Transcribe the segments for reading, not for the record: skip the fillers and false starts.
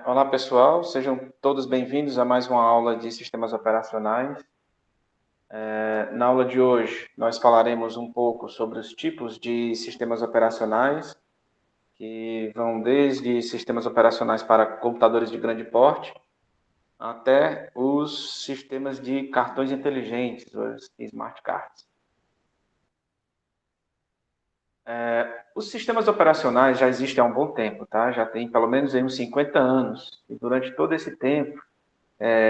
Olá pessoal, sejam todos bem-vindos a mais uma aula de sistemas operacionais. Na aula de hoje, nós falaremos um pouco sobre os tipos de sistemas operacionais, que vão desde sistemas operacionais para computadores de grande porte, até os sistemas de cartões inteligentes, os smart cards. Os sistemas operacionais já existem há um bom tempo, tá? Já tem pelo menos aí uns 50 anos, e durante todo esse tempo,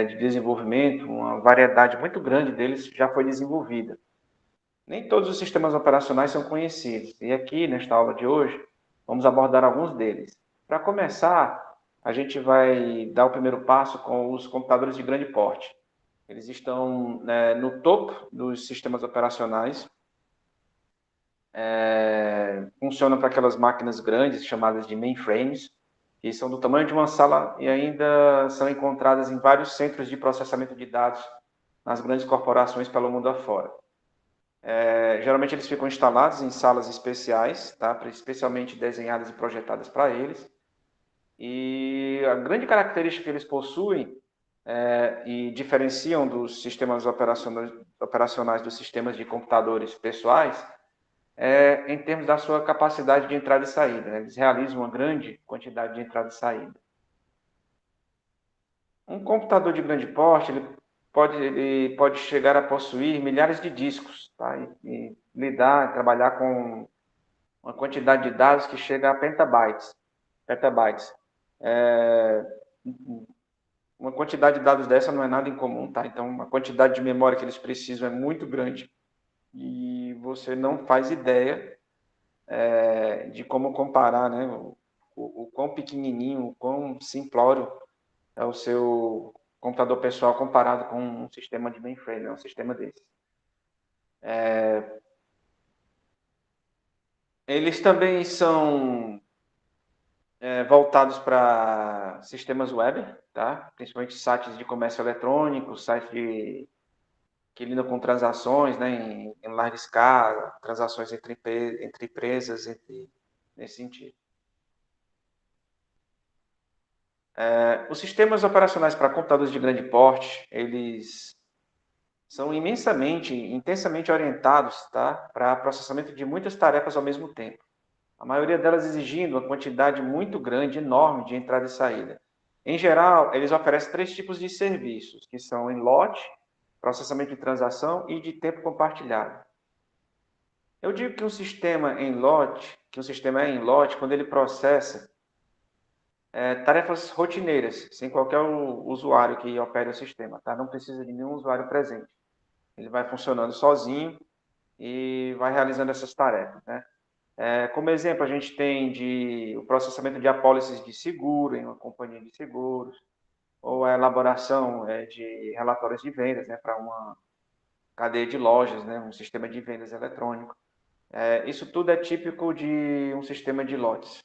de desenvolvimento, uma variedade muito grande deles já foi desenvolvida. Nem todos os sistemas operacionais são conhecidos, e aqui, nesta aula de hoje, vamos abordar alguns deles. Para começar, a gente vai dar o primeiro passo com os computadores de grande porte. Eles estão, no topo dos sistemas operacionais, funcionam para aquelas máquinas grandes chamadas de mainframes, que são do tamanho de uma sala e ainda são encontradas em vários centros de processamento de dados nas grandes corporações pelo mundo afora. Geralmente eles ficam instalados em salas especiais, tá? Especialmente desenhadas e projetadas para eles. E a grande característica que eles possuem e diferenciam dos sistemas operacionais dos sistemas de computadores pessoais em termos da sua capacidade de entrada e saída. Né? Eles realizam uma grande quantidade de entrada e saída. Um computador de grande porte, ele pode chegar a possuir milhares de discos, tá? E lidar, trabalhar com uma quantidade de dados que chega a petabytes. É, uma quantidade de dados dessa não é nada incomum, tá? Então, a quantidade de memória que eles precisam é muito grande e você não faz ideia de como comparar, né? O quão pequenininho, o quão simplório é o seu computador pessoal comparado com um sistema de mainframe, né? Um sistema desse. Eles também são voltados para sistemas web, tá? Principalmente sites de comércio eletrônico, que lidam com transações, né, em larga escala, transações entre empresas, nesse sentido. Os sistemas operacionais para computadores de grande porte, eles são intensamente orientados, tá, para processamento de muitas tarefas ao mesmo tempo. A maioria delas exigindo uma quantidade muito grande, enorme de entrada e saída. Em geral, eles oferecem três tipos de serviços, que são em lote, processamento de transação e de tempo compartilhado. Eu digo que um sistema é em lote quando ele processa tarefas rotineiras, sem qualquer usuário que opere o sistema, tá? Não precisa de nenhum usuário presente. Ele vai funcionando sozinho e vai realizando essas tarefas, né? Como exemplo, a gente tem o processamento de apólices de seguro em uma companhia de seguros, ou a elaboração de relatórios de vendas, né, para uma cadeia de lojas, né, um sistema de vendas eletrônico. Isso tudo é típico de um sistema de lotes.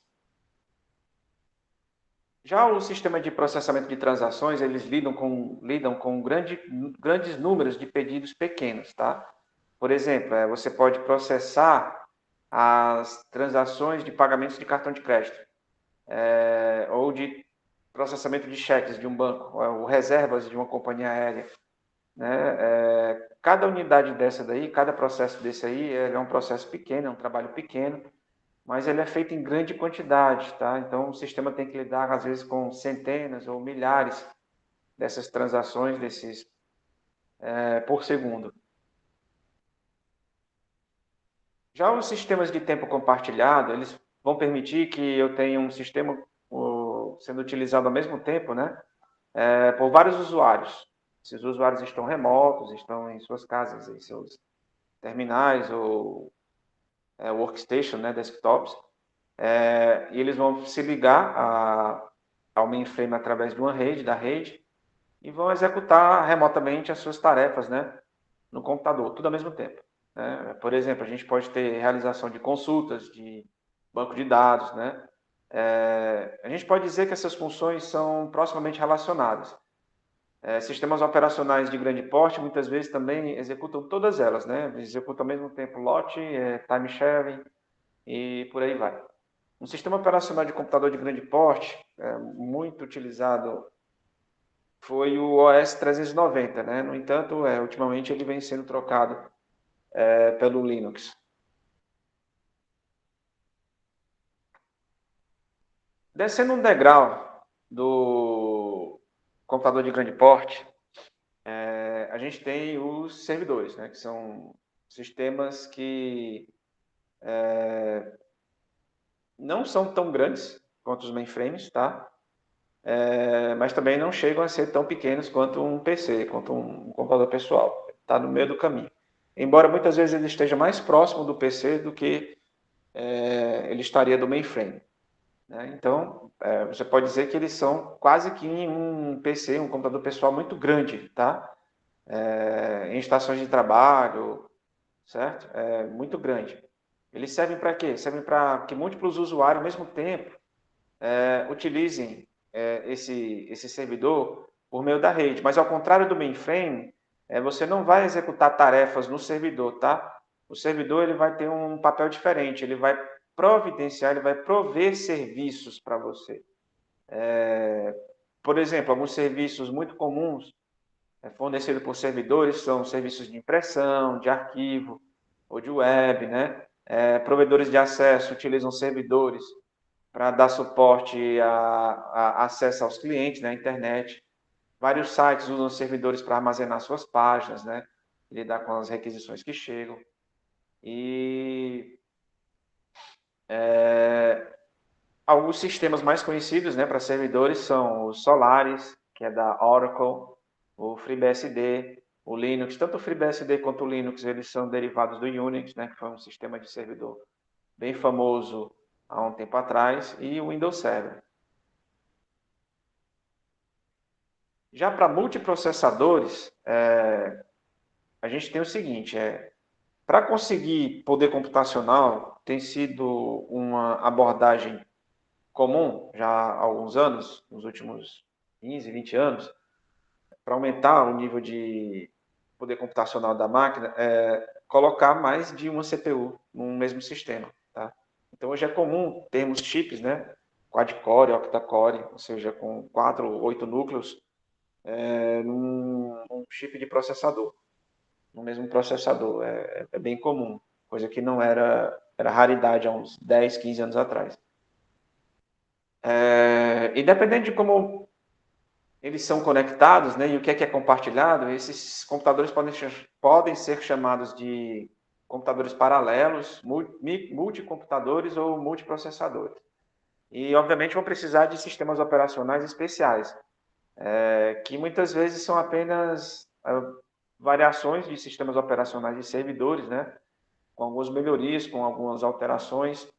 Já o sistema de processamento de transações, eles lidam com grandes números de pedidos pequenos, tá? Por exemplo, você pode processar as transações de pagamentos de cartão de crédito, ou de processamento de cheques de um banco, ou reservas de uma companhia aérea. Né? Cada unidade dessa daí, cada processo desse aí, é um processo pequeno, é um trabalho pequeno, mas ele é feito em grande quantidade, tá? Então o sistema tem que lidar às vezes com centenas ou milhares dessas transações por segundo. Já os sistemas de tempo compartilhado, eles vão permitir que eu tenha um sistema sendo utilizado ao mesmo tempo, né? Por vários usuários. Esses usuários estão remotos, estão em suas casas, em seus terminais ou workstation, né, desktops, e eles vão se ligar ao mainframe através de uma rede, da rede, e vão executar remotamente as suas tarefas, né, no computador, tudo ao mesmo tempo. Né? Por exemplo, a gente pode ter realização de consultas, de banco de dados, né? A gente pode dizer que essas funções são proximamente relacionadas. Sistemas operacionais de grande porte muitas vezes também executam todas elas, né? Executam ao mesmo tempo lote, time sharing e por aí vai. Um sistema operacional de computador de grande porte, muito utilizado, foi o OS 390, né? No entanto, ultimamente ele vem sendo trocado pelo Linux. Descendo um degrau do computador de grande porte, a gente tem os servidores, né? Que são sistemas que não são tão grandes quanto os mainframes, tá? Mas também não chegam a ser tão pequenos quanto um PC, quanto um computador pessoal. Está no meio do caminho. Embora muitas vezes ele esteja mais próximo do PC do que ele estaria do mainframe. Né? Então, você pode dizer que eles são quase que um PC, um computador pessoal muito grande, tá? Em estações de trabalho, certo? Muito grande. Eles servem para quê? Servem para que múltiplos usuários, ao mesmo tempo, utilizem esse servidor por meio da rede. Mas, ao contrário do mainframe, você não vai executar tarefas no servidor, tá? O servidor ele vai ter um papel diferente, ele vai providenciar, ele vai prover serviços para você. Por exemplo, alguns serviços muito comuns fornecidos por servidores são serviços de impressão, de arquivo ou de web, né? Provedores de acesso utilizam servidores para dar suporte a acesso aos clientes na, né, internet. Vários sites usam servidores para armazenar suas páginas, né? Lidar com as requisições que chegam. E alguns sistemas mais conhecidos, né, para servidores são o Solaris, que é da Oracle, o FreeBSD, o Linux. Tanto o FreeBSD quanto o Linux, eles são derivados do Unix, né, que foi um sistema de servidor bem famoso há um tempo atrás, e o Windows Server. Já para multiprocessadores, a gente tem o seguinte, para conseguir poder computacional, tem sido uma abordagem comum já há alguns anos, nos últimos 15, 20 anos, para aumentar o nível de poder computacional da máquina, colocar mais de uma CPU num mesmo sistema. Tá? Então, hoje é comum termos chips, né? Quad-core, octa-core, ou seja, com 4 ou 8 núcleos num chip de processador, no mesmo processador. É bem comum, coisa que não era raridade há uns 10, 15 anos atrás. E dependendo de como eles são conectados, né, e o que é compartilhado, esses computadores podem ser chamados de computadores paralelos, multicomputadores ou multiprocessadores. E, obviamente, vão precisar de sistemas operacionais especiais, que muitas vezes são apenas variações de sistemas operacionais de servidores, né, com algumas melhorias, com algumas alterações,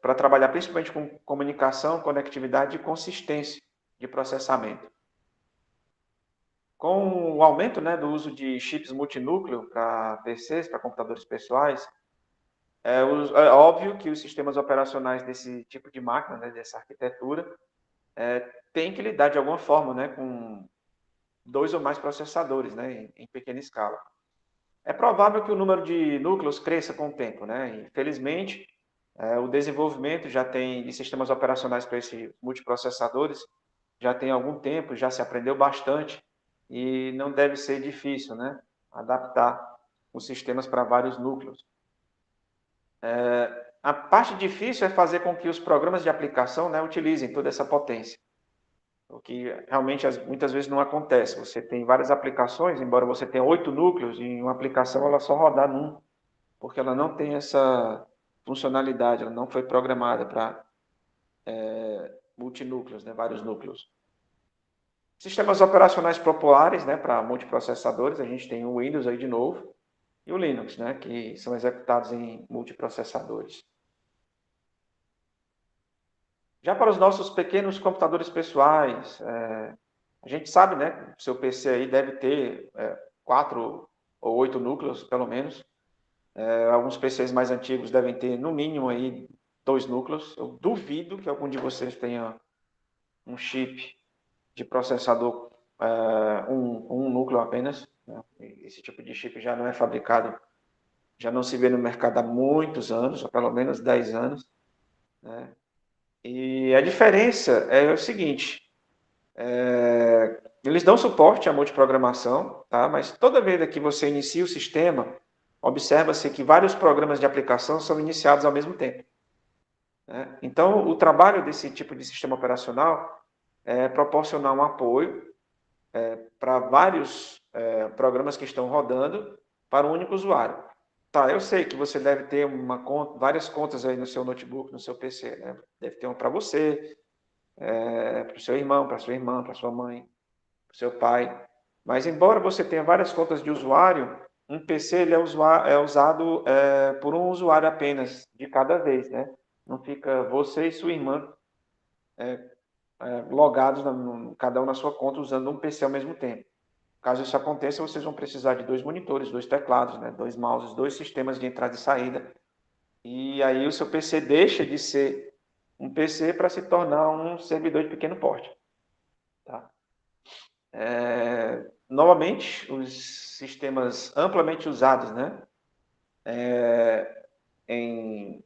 para trabalhar principalmente com comunicação, conectividade e consistência de processamento. Com o aumento, né, do uso de chips multinúcleo para PCs, para computadores pessoais, é óbvio que os sistemas operacionais desse tipo de máquina, né, dessa arquitetura, tem que lidar de alguma forma, né, com 2 ou mais processadores, né, em pequena escala. É provável que o número de núcleos cresça com o tempo, né? Infelizmente, o desenvolvimento já tem de sistemas operacionais para esses multiprocessadores já tem algum tempo, já se aprendeu bastante e não deve ser difícil, né? Adaptar os sistemas para vários núcleos. A parte difícil é fazer com que os programas de aplicação, né, utilizem toda essa potência. O que realmente muitas vezes não acontece. Você tem várias aplicações, embora você tenha 8 núcleos, em uma aplicação ela só rodar num, porque ela não tem essa funcionalidade, ela não foi programada para multinúcleos, né, vários núcleos. Sistemas operacionais populares, né, para multiprocessadores, a gente tem o Windows aí de novo, e o Linux, né, que são executados em multiprocessadores. Já para os nossos pequenos computadores pessoais, a gente sabe, né, o seu PC aí deve ter 4 ou 8 núcleos, pelo menos. Alguns PCs mais antigos devem ter, no mínimo, aí 2 núcleos. Eu duvido que algum de vocês tenha um chip de processador, um núcleo apenas. Né? Esse tipo de chip já não é fabricado, já não se vê no mercado há muitos anos, há pelo menos 10 anos. né? E a diferença é o seguinte, eles dão suporte à multiprogramação, tá? Mas toda vez que você inicia o sistema, observa-se que vários programas de aplicação são iniciados ao mesmo tempo, né? Então, o trabalho desse tipo de sistema operacional é proporcionar um apoio para vários programas que estão rodando para um único usuário. Tá, eu sei que você deve ter várias contas aí no seu notebook, no seu PC, né? Deve ter uma para você, para o seu irmão, para sua irmã, para sua mãe, para o seu pai. Mas embora você tenha várias contas de usuário, um PC ele é usado por um usuário apenas, de cada vez, né? Não fica você e sua irmã logados, cada um na sua conta, usando um PC ao mesmo tempo. Caso isso aconteça, vocês vão precisar de 2 monitores, 2 teclados, né? 2 mouses, 2 sistemas de entrada e saída. E aí o seu PC deixa de ser um PC para se tornar um servidor de pequeno porte. Tá? Novamente, os sistemas amplamente usados, né? Em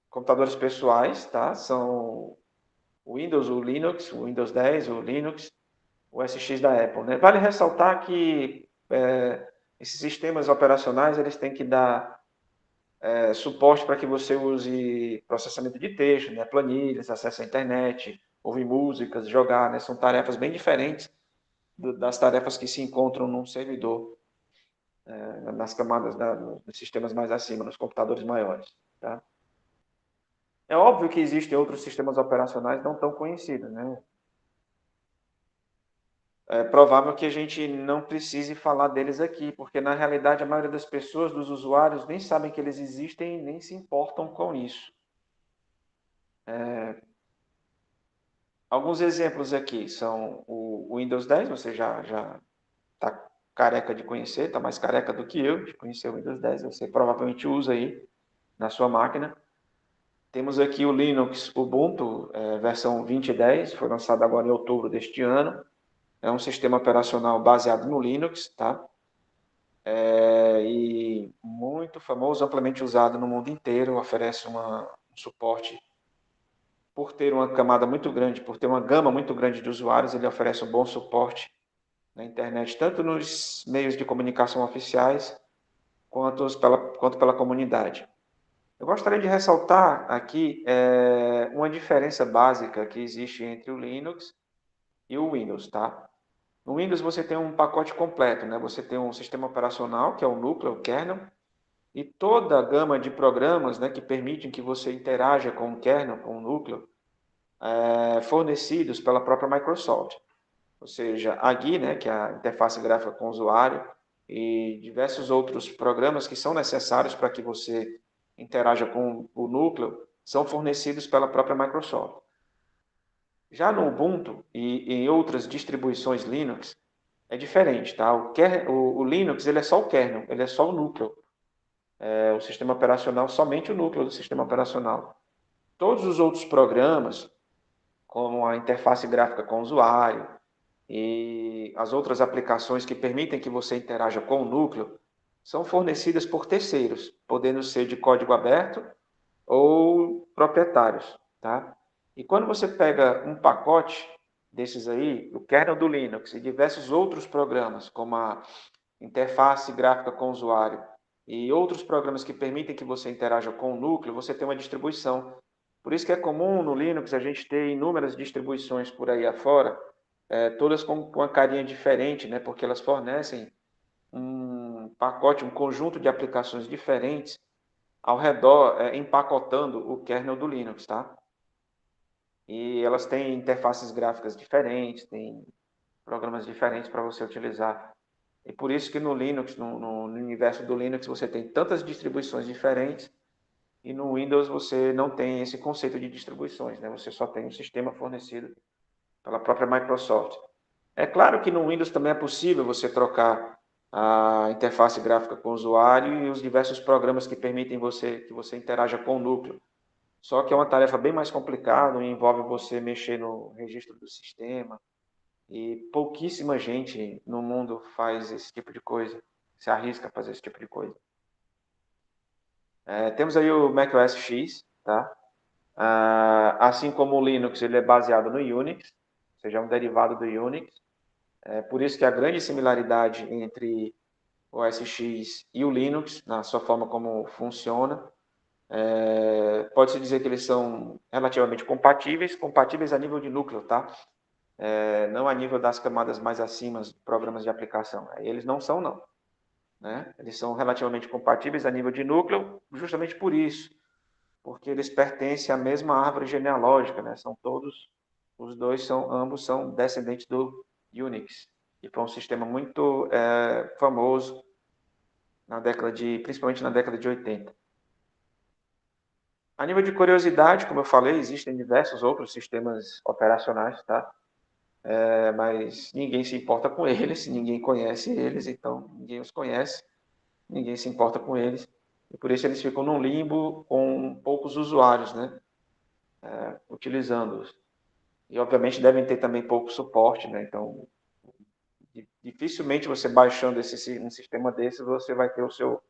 computadores pessoais, tá? São o Windows, o Linux, o Windows 10, o Linux, o SX da Apple, né? Vale ressaltar que esses sistemas operacionais eles têm que dar suporte para que você use processamento de texto, né? Planilhas, acesso à internet, ouvir músicas, jogar, né? São tarefas bem diferentes das tarefas que se encontram num servidor, nas camadas dos sistemas mais acima, nos computadores maiores. Tá? É óbvio que existem outros sistemas operacionais não tão conhecidos, né? É provável que a gente não precise falar deles aqui, porque na realidade a maioria das pessoas, dos usuários, nem sabem que eles existem e nem se importam com isso. Alguns exemplos aqui são o Windows 10, você já está careca de conhecer, está mais careca do que eu de conhecer o Windows 10, você provavelmente usa aí na sua máquina. Temos aqui o Linux Ubuntu, versão 2010, foi lançado agora em outubro deste ano. É um sistema operacional baseado no Linux, tá? E muito famoso, amplamente usado no mundo inteiro, oferece um suporte por ter uma camada muito grande, por ter uma gama muito grande de usuários, ele oferece um bom suporte na internet, tanto nos meios de comunicação oficiais, quanto pela comunidade. Eu gostaria de ressaltar aqui uma diferença básica que existe entre o Linux e o Windows, tá? No Windows você tem um pacote completo, né? Você tem um sistema operacional, que é o núcleo, o kernel, e toda a gama de programas, né, que permitem que você interaja com o kernel, com o núcleo, fornecidos pela própria Microsoft. Ou seja, a GUI, né, que é a interface gráfica com o usuário, e diversos outros programas que são necessários para que você interaja com o núcleo, são fornecidos pela própria Microsoft. Já no Ubuntu e em outras distribuições Linux, é diferente, tá? O Linux ele é só o kernel, ele é só o núcleo. O sistema operacional, somente o núcleo do sistema operacional. Todos os outros programas, como a interface gráfica com o usuário e as outras aplicações que permitem que você interaja com o núcleo, são fornecidas por terceiros, podendo ser de código aberto ou proprietários, tá? E quando você pega um pacote desses aí, o kernel do Linux e diversos outros programas, como a interface gráfica com o usuário e outros programas que permitem que você interaja com o núcleo, você tem uma distribuição. Por isso que é comum no Linux a gente ter inúmeras distribuições por aí afora, todas com uma carinha diferente, né? Porque elas fornecem um pacote, um conjunto de aplicações diferentes ao redor, empacotando o kernel do Linux, tá? E elas têm interfaces gráficas diferentes, têm programas diferentes para você utilizar. E por isso que no Linux, no universo do Linux, você tem tantas distribuições diferentes e no Windows você não tem esse conceito de distribuições, né? Você só tem um sistema fornecido pela própria Microsoft. É claro que no Windows também é possível você trocar a interface gráfica com o usuário e os diversos programas que permitem que você interaja com o núcleo. Só que é uma tarefa bem mais complicada e envolve você mexer no registro do sistema. E pouquíssima gente no mundo faz esse tipo de coisa, se arrisca a fazer esse tipo de coisa. Temos aí o macOS X, tá? Assim como o Linux, ele é baseado no Unix, ou seja, é um derivado do Unix. Por isso que a grande similaridade entre o OS X e o Linux, na sua forma como funciona. Pode-se dizer que eles são relativamente compatíveis a nível de núcleo, tá? Não a nível das camadas mais acima, programas de aplicação. Eles não são, não. Né? Eles são relativamente compatíveis a nível de núcleo, justamente por isso, porque eles pertencem à mesma árvore genealógica, né? São todos, ambos são descendentes do Unix, que foi um sistema muito famoso principalmente na década de 80. A nível de curiosidade, como eu falei, existem diversos outros sistemas operacionais, tá? Mas ninguém se importa com eles, ninguém conhece eles, então ninguém os conhece, ninguém se importa com eles, e por isso eles ficam num limbo com poucos usuários, né? Utilizando-os. E obviamente devem ter também pouco suporte, né? Então, dificilmente você baixando um sistema desse, você vai ter o seu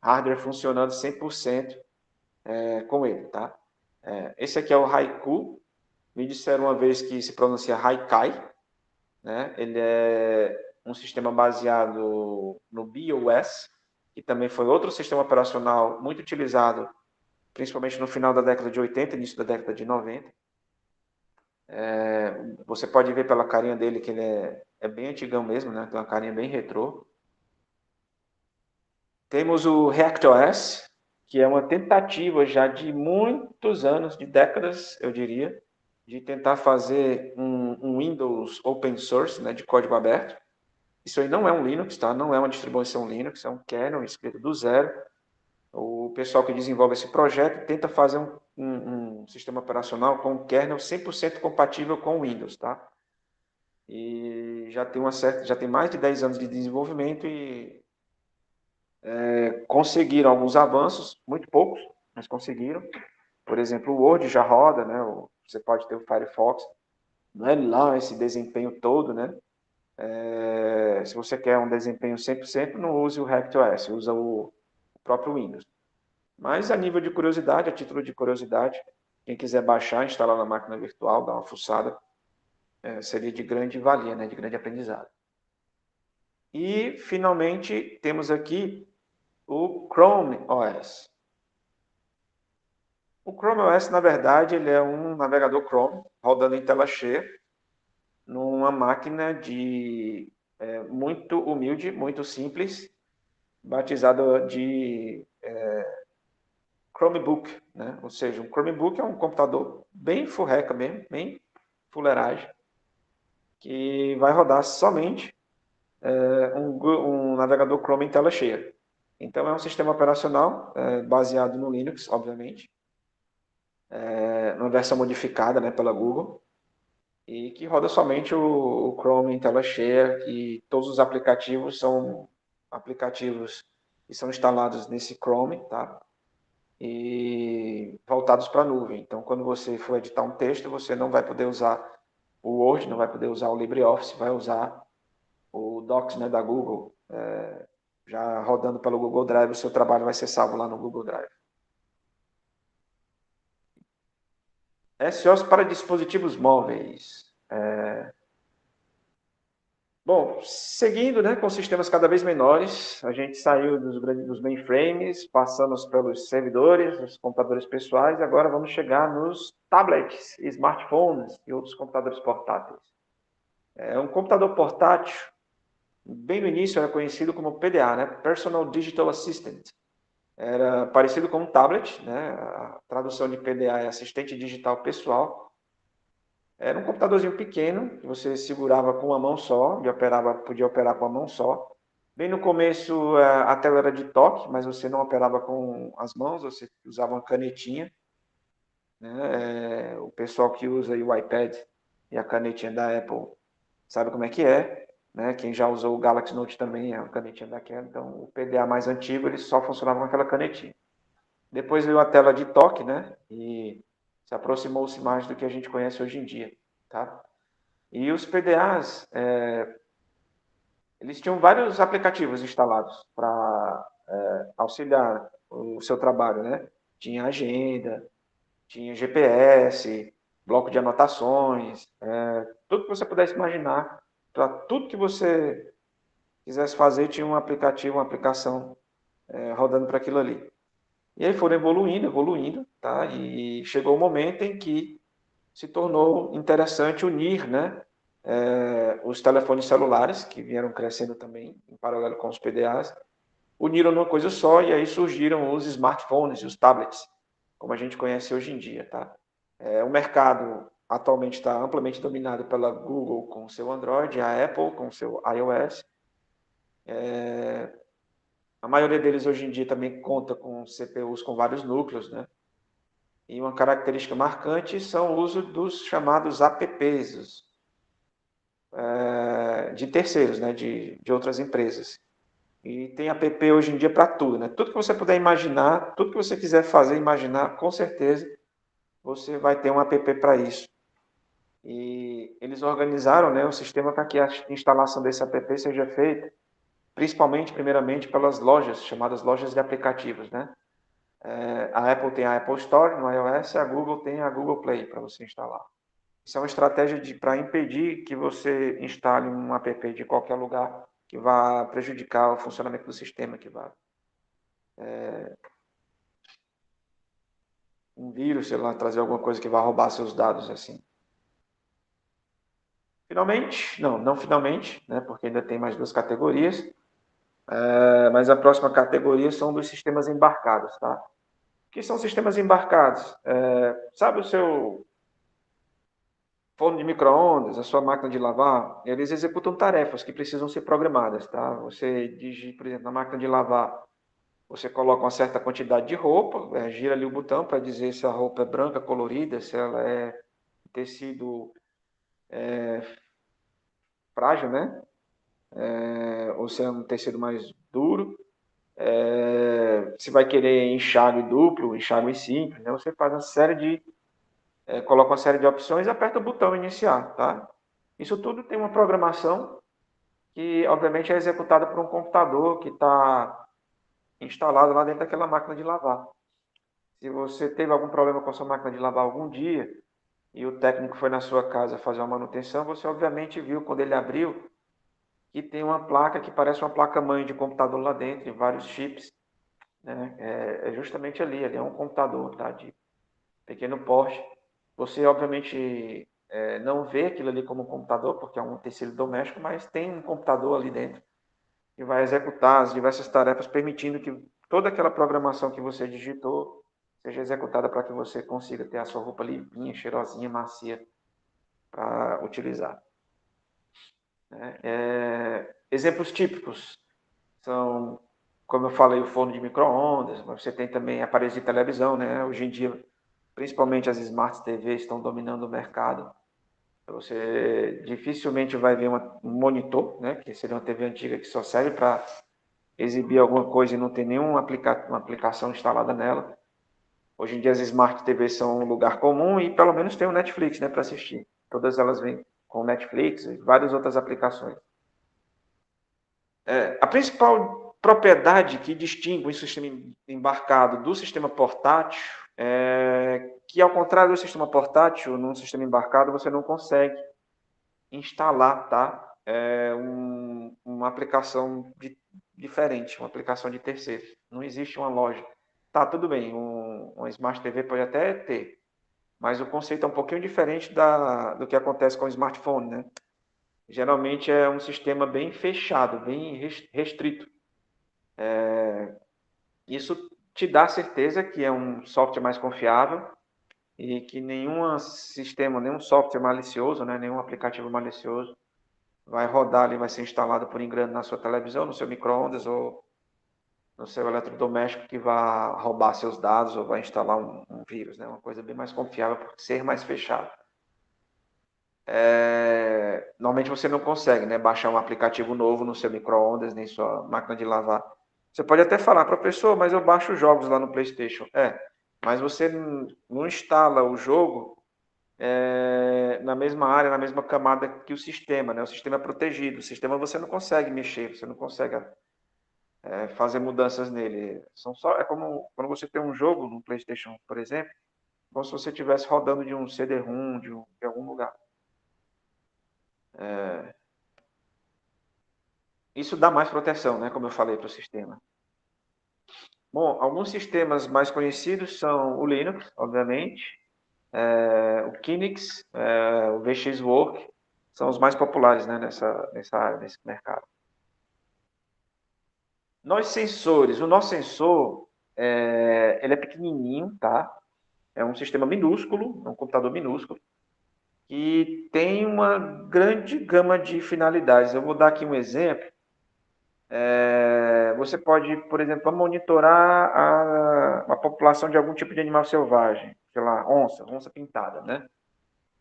hardware funcionando 100% com ele, tá? Esse aqui é o Haiku. Me disseram uma vez que se pronuncia Haikai, né? Ele é um sistema baseado no BeOS, que também foi outro sistema operacional muito utilizado, principalmente no final da década de 80, início da década de 90. Você pode ver pela carinha dele que ele é bem antigão mesmo, né? Tem uma carinha bem retrô. Temos o ReactOS, que é uma tentativa já de muitos anos, de décadas, eu diria, de tentar fazer um Windows open source, né, de código aberto. Isso aí não é um Linux, tá? Não é uma distribuição Linux, é um kernel escrito do zero. O pessoal que desenvolve esse projeto tenta fazer um sistema operacional com um kernel 100% compatível com o Windows, tá? E já tem mais de 10 anos de desenvolvimento e conseguiram alguns avanços, muito poucos, mas conseguiram. Por exemplo, o Word já roda, né? Você pode ter o Firefox, não é lá esse desempenho todo, né? Se você quer um desempenho 100%, não use o ReactOS, usa o próprio Windows. Mas a nível de curiosidade, a título de curiosidade, quem quiser baixar, instalar na máquina virtual, dar uma fuçada, seria de grande valia, né? De grande aprendizado. E, finalmente, temos aqui o Chrome OS. O Chrome OS, na verdade, ele é um navegador Chrome rodando em tela cheia, numa máquina muito humilde, muito simples, batizada de Chromebook, né? Ou seja, um Chromebook é um computador bem furreca mesmo, bem fuleiragem, que vai rodar somente um navegador Chrome em tela cheia. Então, é um sistema operacional baseado no Linux, obviamente, numa versão modificada, né, pela Google, e que roda somente o Chrome em tela cheia, e todos os aplicativos são aplicativos que são instalados nesse Chrome, tá? E voltados para a nuvem. Então, quando você for editar um texto, você não vai poder usar o Word, não vai poder usar o LibreOffice, vai usar o Docs, né, da Google, já rodando pelo Google Drive, o seu trabalho vai ser salvo lá no Google Drive. SOS para dispositivos móveis. Bom, seguindo, né, com sistemas cada vez menores, a gente saiu dos mainframes, passamos pelos servidores, os computadores pessoais, e agora vamos chegar nos tablets, smartphones e outros computadores portáteis. Um computador portátil, bem no início, era conhecido como PDA, né, Personal Digital Assistant. Era parecido com um tablet, né, a tradução de PDA é assistente digital pessoal. Era um computadorzinho pequeno, que você segurava com uma mão só, podia operar com a mão só. Bem no começo, a tela era de toque, mas você não operava com as mãos, você usava uma canetinha. Né? O pessoal que usa aí o iPad e a canetinha da Apple sabe como é que é. Né? Quem já usou o Galaxy Note também é uma canetinha daquela. Então, o PDA mais antigo, ele só funcionava com aquela canetinha. Depois veio a tela de toque, né? E se aproximou-se mais do que a gente conhece hoje em dia. Tá? E os PDAs, eles tinham vários aplicativos instalados para auxiliar o seu trabalho, né? Tinha agenda, tinha GPS, bloco de anotações, tudo que você pudesse imaginar. Para tudo que você quisesse fazer, tinha um aplicativo, uma aplicação rodando para aquilo ali. E aí foram evoluindo, evoluindo, tá? E chegou o momento em que se tornou interessante unir, né, os telefones celulares, que vieram crescendo também, em paralelo com os PDAs, uniram numa coisa só e aí surgiram os smartphones e os tablets, como a gente conhece hoje em dia, tá? O mercado atualmente está amplamente dominado pela Google com o seu Android, a Apple com o seu iOS. A maioria deles hoje em dia também conta com CPUs com vários núcleos, né? E uma característica marcante são o uso dos chamados apps, de terceiros, né? De outras empresas. E tem app hoje em dia para tudo, né? Tudo que você puder imaginar, tudo que você quiser fazer, imaginar, com certeza você vai ter um app para isso. E eles organizaram, né, o sistema para que a instalação desse app seja feita, principalmente, primeiramente, pelas lojas, chamadas lojas de aplicativos, né? A Apple tem a Apple Store no iOS, a Google tem a Google Play para você instalar. Isso é uma estratégia para impedir que você instale um app de qualquer lugar que vá prejudicar o funcionamento do sistema, que vá um vírus, sei lá, trazer alguma coisa que vá roubar seus dados assim. Finalmente, não finalmente, né, porque ainda tem mais duas categorias, mas a próxima categoria são dos sistemas embarcados, tá? O que são sistemas embarcados? Sabe o seu forno de micro-ondas, a sua máquina de lavar? Eles executam tarefas que precisam ser programadas, tá? Você digita, por exemplo, na máquina de lavar, você coloca uma certa quantidade de roupa, gira ali o botão para dizer se a roupa é branca, colorida, se ela é tecido frágil, né? Ou se é um tecido mais duro. Se vai querer enxágue duplo, enxágue simples, né? Você faz uma série de, coloca uma série de opções e aperta o botão iniciar, tá? Isso tudo tem uma programação que, obviamente, é executada por um computador que está instalado lá dentro daquela máquina de lavar. Se você teve algum problema com a sua máquina de lavar algum dia e o técnico foi na sua casa fazer uma manutenção, você obviamente viu quando ele abriu que tem uma placa que parece uma placa-mãe de computador lá dentro, vários chips, né? Justamente ali é um computador, tá? De pequeno porte. Você, obviamente, não vê aquilo ali como um computador, porque é um tecido doméstico, mas tem um computador ali dentro que vai executar as diversas tarefas, permitindo que toda aquela programação que você digitou seja executada para que você consiga ter a sua roupa limpinha, cheirosinha, macia para utilizar. Exemplos típicos são, como eu falei, o forno de micro-ondas, mas você tem também aparelhos de televisão, né? Hoje em dia, principalmente as Smart TVs estão dominando o mercado. Você dificilmente vai ver um monitor, né? Que seria uma TV antiga que só serve para exibir alguma coisa e não tem nenhuma uma aplicação instalada nela. Hoje em dia as Smart TVs são um lugar comum e pelo menos tem o Netflix, né, para assistir. Todas elas vêm com o Netflix e várias outras aplicações. A principal propriedade que distingue o sistema embarcado do sistema portátil é que, ao contrário do sistema portátil, num sistema embarcado você não consegue instalar, tá? Uma aplicação diferente, uma aplicação de terceiros. Não existe uma loja. Tá, tudo bem, uma Smart TV pode até ter, mas o conceito é um pouquinho diferente do que acontece com o smartphone, né? Geralmente é um sistema bem fechado, bem restrito. Isso te dá certeza que é um software mais confiável e que nenhum sistema, nenhum software malicioso, né, nenhum aplicativo malicioso vai rodar ali, vai ser instalado por engano na sua televisão, no seu micro-ondas ou no seu eletrodoméstico que vai roubar seus dados ou vai instalar um vírus, né? Uma coisa bem mais confiável por ser mais fechado. Normalmente você não consegue, né, baixar um aplicativo novo no seu micro-ondas, nem sua máquina de lavar. Você pode até falar, professor, mas eu baixo jogos lá no PlayStation. Mas você não instala o jogo na mesma área, na mesma camada que o sistema, né? O sistema é protegido. O sistema você não consegue mexer, você não consegue fazer mudanças nele. É como quando você tem um jogo no PlayStation, por exemplo, como se você estivesse rodando de um CD-ROM, de algum lugar. Isso dá mais proteção, né, como eu falei, para o sistema. Bom, alguns sistemas mais conhecidos são o Linux, obviamente, o Kinix, o VxWorks, são os mais populares, né, nessa área, nesse mercado. Nós sensores, o nosso sensor, ele é pequenininho, tá? É um sistema minúsculo, é um computador minúsculo, que tem uma grande gama de finalidades. Eu vou dar aqui um exemplo. Você pode, por exemplo, monitorar a população de algum tipo de animal selvagem, sei lá, onça pintada, né?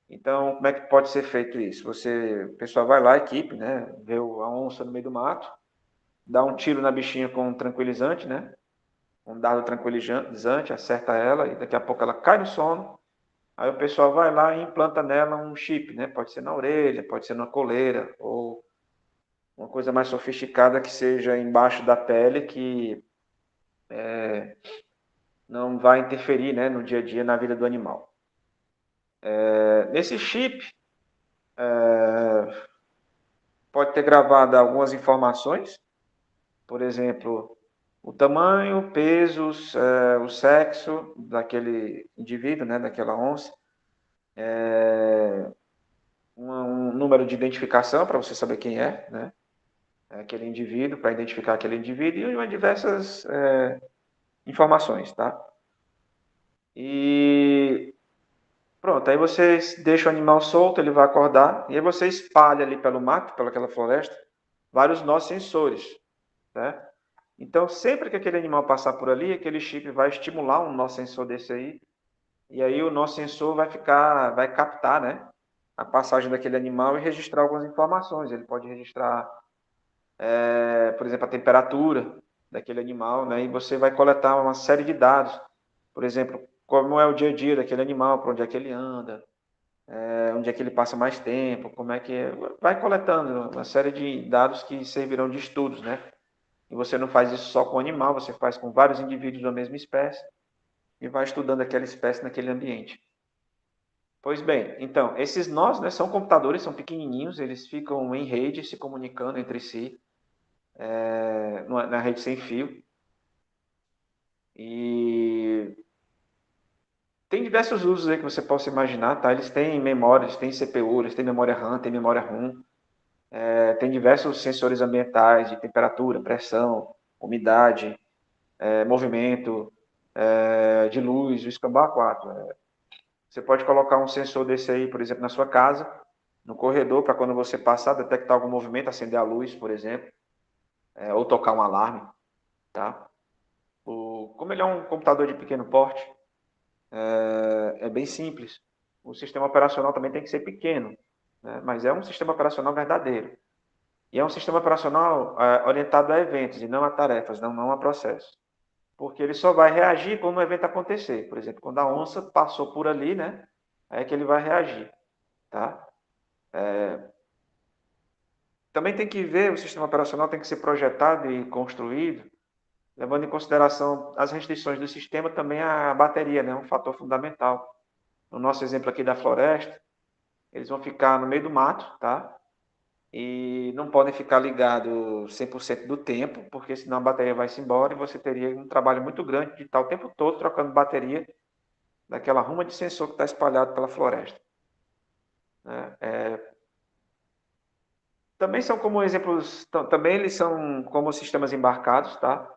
Então, como é que pode ser feito isso? O pessoal vai lá, a equipe, né? Vê a onça no meio do mato, dá um tiro na bichinha com um tranquilizante, né? Um dado tranquilizante, acerta ela e daqui a pouco ela cai no sono. Aí o pessoal vai lá e implanta nela um chip, né? Pode ser na orelha, pode ser na coleira, ou uma coisa mais sofisticada que seja embaixo da pele, que não vai interferir, né, no dia a dia na vida do animal. Nesse chip, pode ter gravado algumas informações, por exemplo, o tamanho, peso, o sexo daquele indivíduo, né, daquela onça, um número de identificação para você saber quem é, né, aquele indivíduo, para identificar aquele indivíduo, e diversas informações, tá? E pronto, aí você deixa o animal solto, ele vai acordar, e aí você espalha ali pelo mato, pelaquela floresta, vários nós sensores, né? Então, sempre que aquele animal passar por ali, aquele chip vai estimular um nó sensor desse aí, e aí o nó sensor vai captar, né, a passagem daquele animal e registrar algumas informações. Ele pode registrar, por exemplo, a temperatura daquele animal, né, e você vai coletar uma série de dados. Por exemplo, como é o dia a dia daquele animal, para onde é que ele anda, onde é que ele passa mais tempo, como é que vai coletando uma série de dados que servirão de estudos, né? E você não faz isso só com o animal, você faz com vários indivíduos da mesma espécie e vai estudando aquela espécie naquele ambiente. Pois bem, então, esses nós, né, são computadores, são pequenininhos, eles ficam em rede, se comunicando entre si, na rede sem fio. E tem diversos usos aí que você possa imaginar, tá? Eles têm memória, eles têm CPU, eles têm memória RAM, têm memória ROM, tem diversos sensores ambientais de temperatura, pressão, umidade, movimento, de luz, o escambau 4. Você pode colocar um sensor desse aí, por exemplo, na sua casa, no corredor, para quando você passar, detectar algum movimento, acender a luz, por exemplo, ou tocar um alarme, tá? Como ele é um computador de pequeno porte, é bem simples. O sistema operacional também tem que ser pequeno, né? Mas é um sistema operacional verdadeiro. E é um sistema operacional orientado a eventos e não a tarefas, não a processos. Porque ele só vai reagir quando o evento acontecer. Por exemplo, quando a onça passou por ali, né? É que ele vai reagir, tá? Também tem que ver, o sistema operacional tem que ser projetado e construído, levando em consideração as restrições do sistema, também a bateria, né? Um fator fundamental. No nosso exemplo aqui da floresta, eles vão ficar no meio do mato, tá? E não podem ficar ligados 100% do tempo, porque senão a bateria vai se embora e você teria um trabalho muito grande de estar o tempo todo trocando bateria daquela ruma de sensor que está espalhado pela floresta, né? Também são como exemplos, também eles são como sistemas embarcados, tá?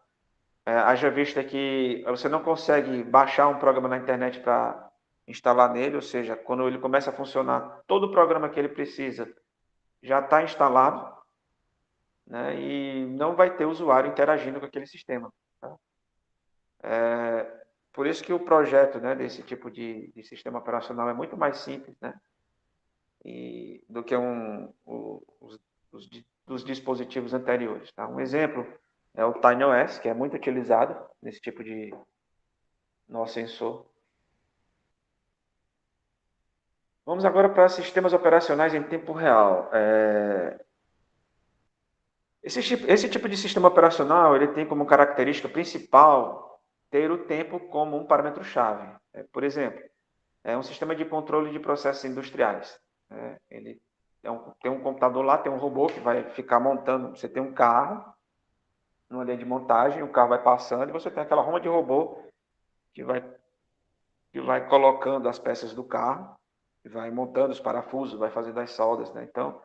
Haja vista que você não consegue baixar um programa na internet para instalar nele, ou seja, quando ele começa a funcionar, todo o programa que ele precisa já está instalado, né? E não vai ter usuário interagindo com aquele sistema, tá? Por isso que o projeto, né, desse tipo de sistema operacional é muito mais simples, né? Do que dos dispositivos anteriores, tá? Um exemplo é o TinyOS, que é muito utilizado nesse tipo de nó sensor. Vamos agora para sistemas operacionais em tempo real. Esse tipo de sistema operacional ele tem como característica principal ter o tempo como um parâmetro-chave. Por exemplo, é um sistema de controle de processos industriais. Né? Ele tem um computador lá, tem um robô que vai ficar montando. Você tem um carro, numa linha de montagem, o carro vai passando e você tem aquela roma de robô que vai colocando as peças do carro, que vai montando os parafusos, vai fazendo as soldas. Né? Então,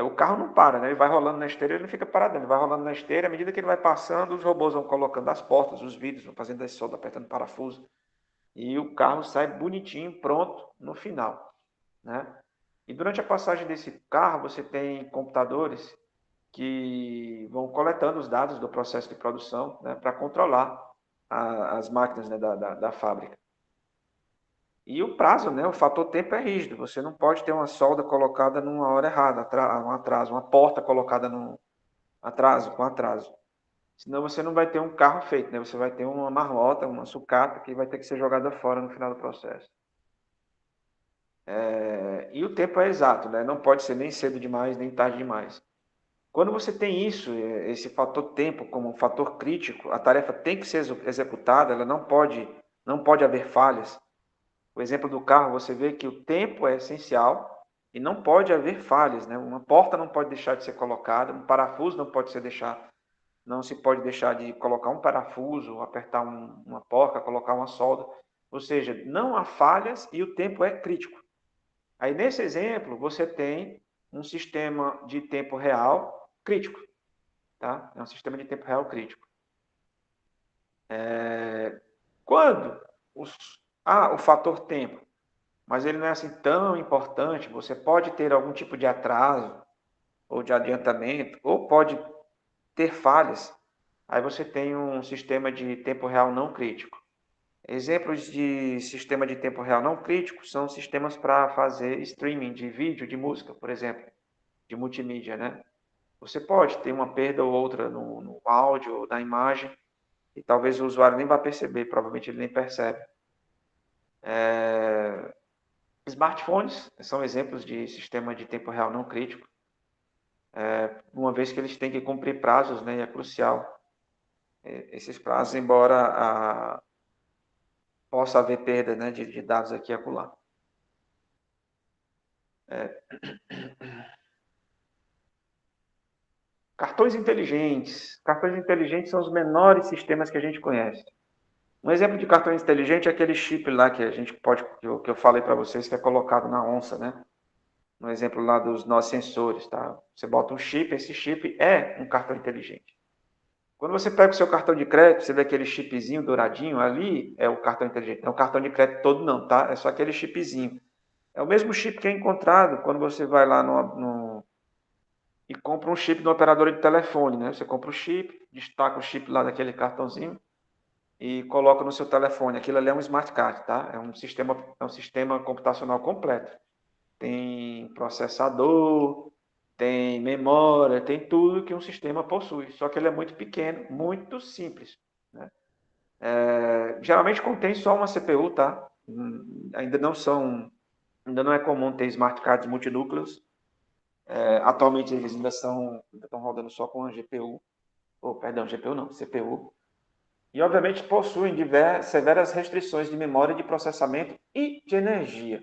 o carro não para, né? Ele vai rolando na esteira, ele não fica parado, ele vai rolando na esteira, à medida que ele vai passando, os robôs vão colocando as portas, os vidros, vão fazendo as soldas, apertando parafuso, e o carro sai bonitinho, pronto, no final. Né? E durante a passagem desse carro, você tem computadores que vão coletando os dados do processo de produção, né, para controlar as máquinas, né, da fábrica. E o prazo, né, o fator tempo é rígido. Você não pode ter uma solda colocada numa hora errada, um atraso, uma porta colocada com atraso. Senão você não vai ter um carro feito, né? Você vai ter uma marmota, uma sucata que vai ter que ser jogada fora no final do processo. E o tempo é exato, né? Não pode ser nem cedo demais, nem tarde demais. Quando você tem isso, esse fator tempo como um fator crítico, a tarefa tem que ser executada, ela não pode haver falhas. O exemplo do carro, você vê que o tempo é essencial e não pode haver falhas, né? Uma porta não pode deixar de ser colocada, um parafuso não se pode deixar de colocar um parafuso, apertar uma porca, colocar uma solda. Ou seja, não há falhas e o tempo é crítico. Aí, nesse exemplo, você tem um sistema de tempo real crítico. Tá? É um sistema de tempo real crítico. Quando o fator tempo, mas ele não é assim tão importante, você pode ter algum tipo de atraso ou de adiantamento, ou pode ter falhas, aí você tem um sistema de tempo real não crítico. Exemplos de sistema de tempo real não crítico são sistemas para fazer streaming de vídeo, de música, por exemplo, de multimídia, né? Você pode ter uma perda ou outra no áudio ou na imagem, e talvez o usuário nem vá perceber, provavelmente ele nem percebe. Smartphones são exemplos de sistema de tempo real não crítico, uma vez que eles têm que cumprir prazos, né, e é crucial. Esses prazos, embora possa haver perda, né, de dados aqui e acolá. Cartões inteligentes. Cartões inteligentes são os menores sistemas que a gente conhece. Um exemplo de cartão inteligente é aquele chip lá que a gente pode, que eu falei para vocês, que é colocado na onça, né? No exemplo lá dos nossos sensores, tá? Você bota um chip, esse chip é um cartão inteligente. Quando você pega o seu cartão de crédito, você vê aquele chipzinho douradinho, ali é o cartão inteligente. Não é o cartão de crédito todo não, tá? É só aquele chipzinho. É o mesmo chip que é encontrado quando você vai lá e compra um chip de uma operadora de telefone, né? Você compra o chip, destaca o chip lá daquele cartãozinho e coloca no seu telefone. Aquilo ali é um smart card, tá? É um sistema computacional completo. Tem processador, tem memória, tem tudo que um sistema possui. Só que ele é muito pequeno, muito simples, né? Geralmente contém só uma CPU, tá? Ainda não é comum ter smart cards multinúcleos. Atualmente eles ainda estão rodando só com a GPU, GPU não, CPU. E obviamente possuem severas restrições de memória, de processamento e de energia.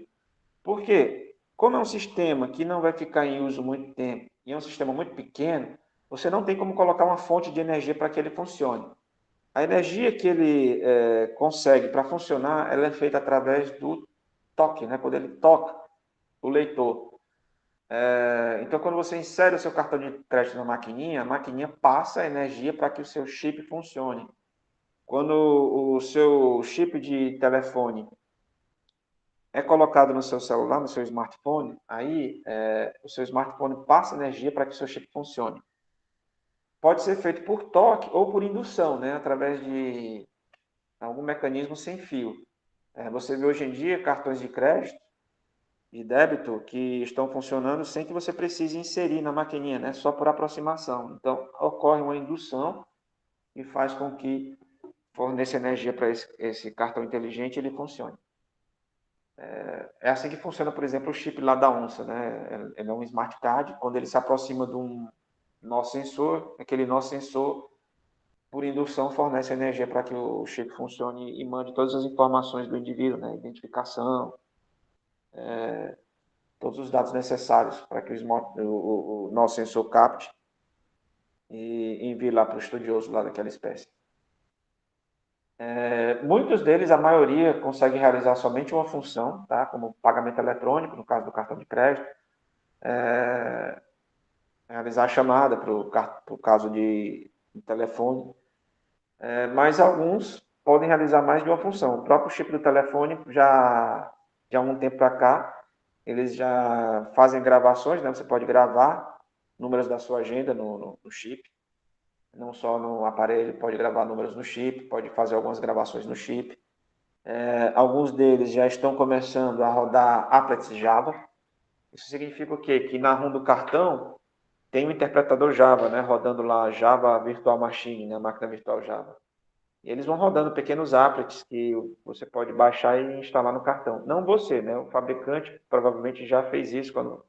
Por quê? Como é um sistema que não vai ficar em uso muito tempo e é um sistema muito pequeno, você não tem como colocar uma fonte de energia para que ele funcione. A energia que ele consegue para funcionar, ela é feita através do toque, né? Quando ele toca o leitor. Então, quando você insere o seu cartão de crédito na maquininha, a maquininha passa a energia para que o seu chip funcione. Quando o seu chip de telefone é colocado no seu celular, no seu smartphone, aí o seu smartphone passa energia para que o seu chip funcione. Pode ser feito por toque ou por indução, né? Através de algum mecanismo sem fio. Você vê hoje em dia cartões de crédito e débito que estão funcionando sem que você precise inserir na maquininha, né? Só por aproximação. Então, ocorre uma indução e faz com que forneça energia para esse cartão inteligente e ele funcione. É assim que funciona, por exemplo, o chip lá da onça, né? Ele é um smart card, quando ele se aproxima de um nó sensor, aquele nó sensor por indução, fornece energia para que o chip funcione e mande todas as informações do indivíduo, né? Identificação, todos os dados necessários para que o nosso sensor capte e envie lá para o estudioso lá daquela espécie. Muitos deles, a maioria, consegue realizar somente uma função, tá? Como pagamento eletrônico, no caso do cartão de crédito, realizar a chamada para o caso de telefone, mas alguns podem realizar mais de uma função. O próprio chip do telefone, já de há um tempo para cá, eles já fazem gravações, né? Você pode gravar números da sua agenda no chip, não só no aparelho, pode gravar números no chip, pode fazer algumas gravações no chip. Alguns deles já estão começando a rodar applets Java. Isso significa o quê? Que na ROM do cartão tem um interpretador Java, né? Rodando lá Java Virtual Machine, né? Máquina virtual Java. E eles vão rodando pequenos applets que você pode baixar e instalar no cartão. Não você, né? O fabricante provavelmente já fez isso quando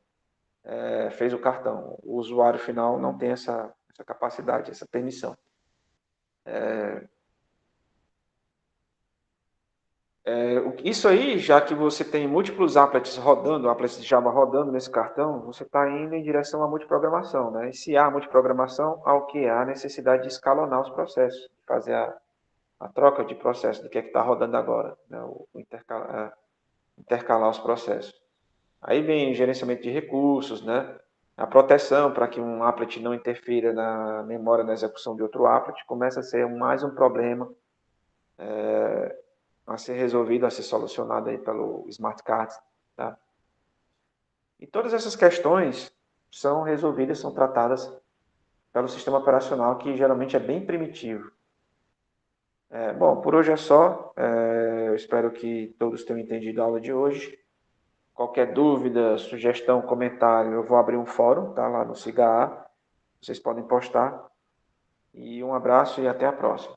fez o cartão. O usuário final não tem essa capacidade, essa permissão. Isso aí, já que você tem múltiplos applets rodando, applets de Java rodando nesse cartão, você está indo em direção à multiprogramação, né? E se há multiprogramação, ao que há necessidade de escalonar os processos, fazer a troca de processo do que é que está rodando agora, né? Intercalar os processos. Aí vem o gerenciamento de recursos, né? A proteção para que um applet não interfira na memória na execução de outro applet, começa a ser mais um problema a ser resolvido, a ser solucionado aí pelo Smart Card, tá? E todas essas questões são resolvidas, são tratadas pelo sistema operacional, que geralmente é bem primitivo. Bom, por hoje é só. Eu espero que todos tenham entendido a aula de hoje. Qualquer dúvida, sugestão, comentário, eu vou abrir um fórum, tá? Lá no SIGA. Vocês podem postar. E um abraço e até a próxima.